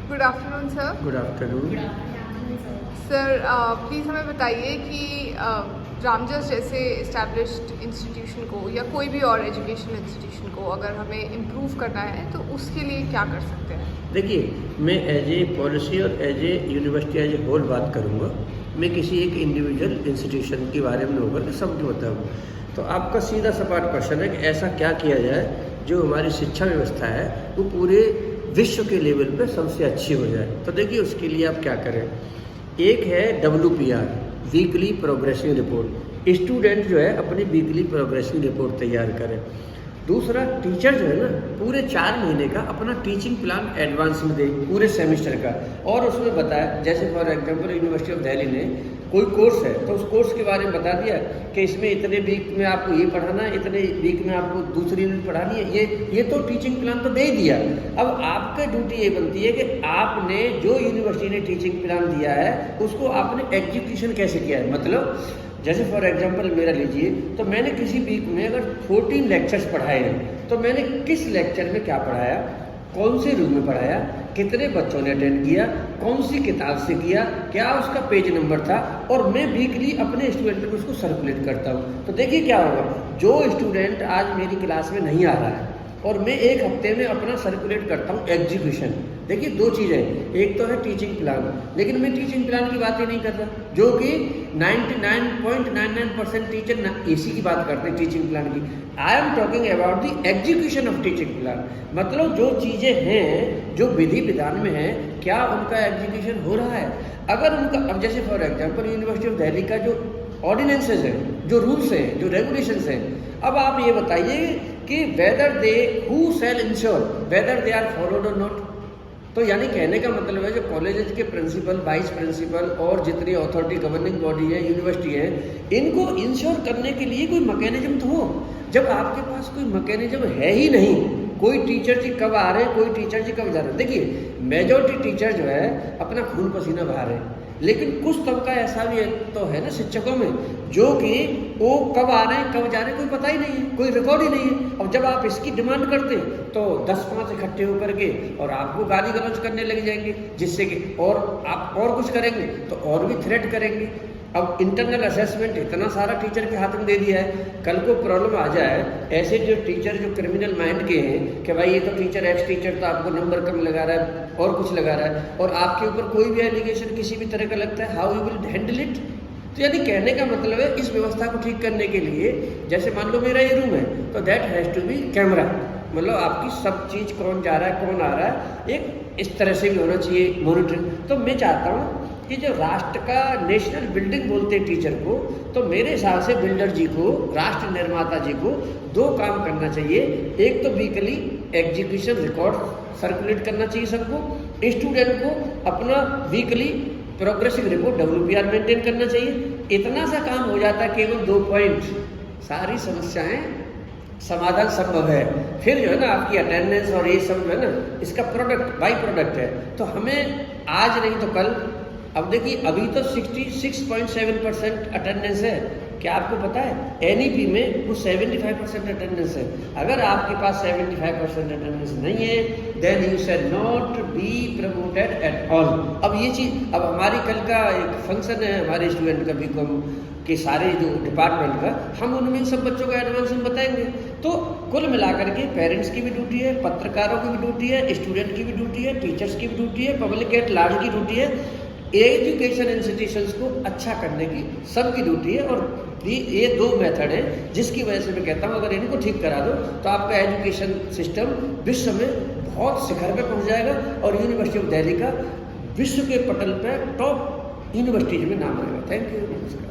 Good afternoon sir. Good afternoon. Sir please हमें बताइए कि रामजस जैसे इस्टेब्लिश्ड इंस्टीट्यूशन को या कोई भी और एजुकेशन इंस्टीट्यूशन को अगर हमें इम्प्रूव करना है तो उसके लिए क्या कर सकते हैं? देखिए, मैं एज ए पॉलिसी और as a university as a whole बात करूँगा। मैं किसी एक इंडिविजुअल इंस्टीट्यूशन के बारे में होकर सबको बताऊँ। तो आपका सीधा सपाट क्वेश्चन है कि ऐसा क्या किया जाए जो हमारी शिक्षा व्यवस्था है वो पूरे विश्व के लेवल पे सबसे अच्छी हो जाए। तो देखिए, उसके लिए आप क्या करें। एक है WPR, weekly progressive report. Student जो है अपनी वीकली प्रोग्रेसिव रिपोर्ट तैयार करें। दूसरा, टीचर जो है ना पूरे 4 महीने का अपना टीचिंग प्लान एडवांस में दे, पूरे सेमेस्टर का। और उसमें बताया, जैसे for example university of Delhi ने कोई कोर्स है तो उस कोर्स के बारे में बता दिया कि इसमें इतने वीक में आपको ये पढ़ाना है, इतने वीक में आपको दूसरी यूनिट पढ़ानी है। ये तो टीचिंग प्लान तो दे ही दिया। अब आपकी ड्यूटी ये बनती है कि आपने जो यूनिवर्सिटी ने टीचिंग प्लान दिया है उसको आपने एग्जीक्यूशन कैसे किया है। मतलब जैसे फॉर एग्जांपल मेरा लीजिए, तो मैंने किसी वीक में अगर 14 लेक्चर्स पढ़ाए हैं तो मैंने किस लेक्चर में क्या पढ़ाया, कौन से रूम में पढ़ाया, कितने बच्चों ने अटेंड किया, कौन सी किताब से किया, क्या उसका पेज नंबर था, और मैं वीकली अपने स्टूडेंट में उसको सर्कुलेट करता हूँ। तो देखिए क्या होगा, जो स्टूडेंट आज मेरी क्लास में नहीं आ रहा है और मैं एक हफ्ते में अपना सर्कुलेट करता हूँ एग्जीक्यूशन। देखिए, 2 चीज़ें, एक तो है टीचिंग प्लान, लेकिन मैं टीचिंग प्लान की बात ही नहीं कर रहा, जो कि 99.99% टीचर इसी की बात करते हैं टीचिंग प्लान की। I am talking about the execution of teaching plan. मतलब जो चीज़ें हैं, जो विधि विधान में है, क्या उनका एग्जीक्यूशन हो रहा है। अगर उनका, अब जैसे for example university of Delhi का जो ऑर्डिनेंसेज है, जो रूल्स हैं, जो रेगुलेशंस हैं, अब आप ये बताइए कि whether they who shall ensure whether they are followed और नॉट। तो यानी कहने का मतलब है जो कॉलेजेस के प्रिंसिपल, वाइस प्रिंसिपल और जितनी अथॉरिटी गवर्निंग बॉडी है, यूनिवर्सिटी है, इनको इंश्योर करने के लिए कोई मैकेनिज्म तो हो। जब आपके पास कोई मैकेनिज्म है ही नहीं, कोई टीचर जी कब आ रहे हैं, कोई टीचर जी कब जा रहे हैं। देखिए, मेजॉरिटी टीचर जो है अपना खून पसीना बहा रहे हैं, लेकिन कुछ तबका ऐसा भी तो है ना शिक्षकों में, जो कि वो कब आ रहे हैं कब जा रहे हैं कोई पता ही नहीं है, कोई रिकॉर्ड ही नहीं है। अब जब आप इसकी डिमांड करते हैं तो 10-5 इकट्ठे होकर के और आपको गाली गलौज करने लग जाएंगे, जिससे कि और आप और कुछ करेंगे तो और भी थ्रेट करेंगे। अब इंटरनल असेसमेंट इतना सारा टीचर के हाथ में दे दिया है, कल को प्रॉब्लम आ जाए, ऐसे जो टीचर जो क्रिमिनल माइंड के हैं कि भाई ये तो टीचर एक्स टीचर तो आपको नंबर कम लगा रहा है और कुछ लगा रहा है, और आपके ऊपर कोई भी एलिगेशन किसी भी तरह का लगता है, how you will handle it. तो यानी कहने का मतलब है, इस व्यवस्था को ठीक करने के लिए, जैसे मान लो मेरा ये रूम है तो that has to be camera. मतलब आपकी सब चीज़, कौन जा रहा है कौन आ रहा है, एक इस तरह से भी होना चाहिए मॉनिटरिंग। तो मैं चाहता हूँ कि जो राष्ट्र का नेशनल बिल्डिंग बोलते हैं टीचर को, तो मेरे हिसाब से बिल्डर जी को, राष्ट्र निर्माता जी को 2 काम करना चाहिए। एक तो वीकली एग्जीक्यूशन रिकॉर्ड सर्कुलेट करना चाहिए सबको, स्टूडेंट को अपना weekly progressive report WPR maintain करना चाहिए। इतना सा काम हो जाता है, केवल 2 पॉइंट, सारी समस्याएं समाधान संभव है। फिर जो है ना आपकी अटेंडेंस और ये सब जो है ना, इसका प्रोडक्ट बाई प्रोडक्ट है। तो हमें आज नहीं तो कल, अब देखिए अभी तो 66.7% अटेंडेंस है। क्या आपको पता है NEP में वो 75% अटेंडेंस है। अगर आपके पास 75% अटेंडेंस नहीं है, then you shall not be promoted at all. अब ये चीज़, अब हमारी कल का एक फंक्शन है हमारे स्टूडेंट का, BCom के सारे जो डिपार्टमेंट का, हम उनमें सब बच्चों का एडवांस में बताएंगे। तो कुल मिलाकर के पेरेंट्स की भी ड्यूटी है, पत्रकारों की भी ड्यूटी है, स्टूडेंट की भी ड्यूटी है, टीचर्स की भी ड्यूटी है, पब्लिक एट लार्ज की ड्यूटी है, एजुकेशन इंस्टीट्यूशंस को अच्छा करने की सबकी ड्यूटी है। और ये 2 मेथड है जिसकी वजह से मैं कहता हूँ अगर इनको ठीक करा दो तो आपका एजुकेशन सिस्टम विश्व में बहुत शिखर पे पहुँच जाएगा और यूनिवर्सिटी ऑफ दिल्ली का विश्व के पटल पर टॉप यूनिवर्सिटीज में नाम आएगा। थैंक यू, नमस्कार।